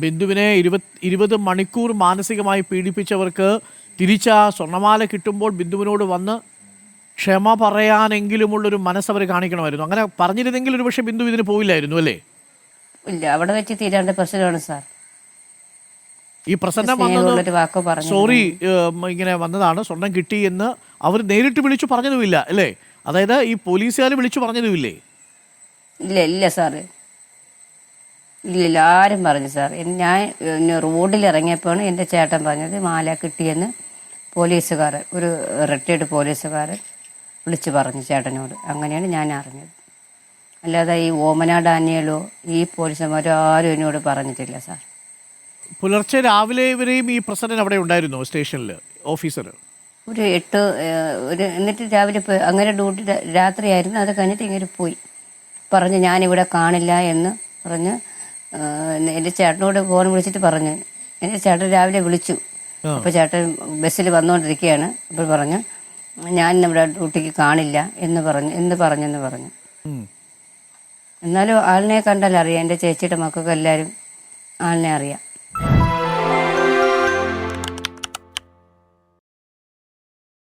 ബിന്ദുവിനെ 20 മണിക്കൂർ മാനസികമായി പീഡിപ്പിച്ചവർക്ക് തിരിച്ച സ്വർണ്ണമാല കിട്ടുമ്പോൾ ബിന്ദുവിനോട് വന്ന് ക്ഷമ പറയാനെങ്കിലുമുള്ളൊരു മനസ്സവർ കാണിക്കണമായിരുന്നു. അങ്ങനെ പറഞ്ഞിരുന്നെങ്കിൽ ഒരു പക്ഷേ ബിന്ദു ഇതിന് പോയില്ലായിരുന്നു അല്ലേ? ഇല്ല, അവിടെ വെച്ച് തീരേണ്ട പ്രശ്നമാണ് സാർ. ഈ പ്രസന്നം വന്നത് സോറി ഇങ്ങനെ വന്നതാണ്, സ്വർണം കിട്ടി എന്ന് അവർ നേരിട്ട് വിളിച്ചു പറഞ്ഞതുമില്ല അല്ലേ? അതായത് ഈ പോലീസുകാർ വിളിച്ചു പറഞ്ഞതുമില്ലേ? ഇല്ല ഇല്ല സാറ്, ഇല്ലില്ല, ആരും പറഞ്ഞു സാർ. ഞാൻ റോഡിൽ ഇറങ്ങിയപ്പോഴാണ് എൻ്റെ ചേട്ടൻ പറഞ്ഞത് മാല കിട്ടിയെന്ന് പോലീസുകാരൻ, ഒരു റിട്ടയർഡ് പോലീസുകാരൻ വിളിച്ചു പറഞ്ഞു ചേട്ടനോട്. അങ്ങനെയാണ് ഞാൻ അറിഞ്ഞത്. അല്ലാതെ ഈ ഓമന ഡാനിയലോ ഈ പോലീസുമാരോ ആരും എന്നോട് പറഞ്ഞിട്ടില്ല സാർ. പുലർച്ചെ രാവിലെ വരെയും ഈ പ്രസിഡന്റ് അവിടെ ഉണ്ടായിരുന്നു സ്റ്റേഷനിൽ ഓഫീസർ? ഒരു എന്നിട്ട് രാവിലെ പോയി. അങ്ങനെ ഡ്യൂട്ടി രാത്രിയായിരുന്നു. അത് കഴിഞ്ഞിട്ട് ഇങ്ങനെ പോയി പറഞ്ഞ് ഞാനിവിടെ കാണില്ല എന്ന് പറഞ്ഞ് എൻ്റെ ചേട്ടനോട് ഫോൺ വിളിച്ചിട്ട് പറഞ്ഞു. എൻ്റെ ചേട്ടൻ രാവിലെ വിളിച്ചു. അപ്പോൾ ചേട്ടൻ ബസ്സിൽ വന്നുകൊണ്ടിരിക്കുകയാണ്. അപ്പോൾ പറഞ്ഞു ഞാൻ ഇവിടെ ഡ്യൂട്ടിക്ക് കാണില്ല എന്ന് പറഞ്ഞു. എന്നാലും ആളിനെ കണ്ടാൽ അറിയാം. എൻ്റെ ചേച്ചിയുടെ മക്കൾക്ക് എല്ലാവരും ആളിനെ അറിയാം.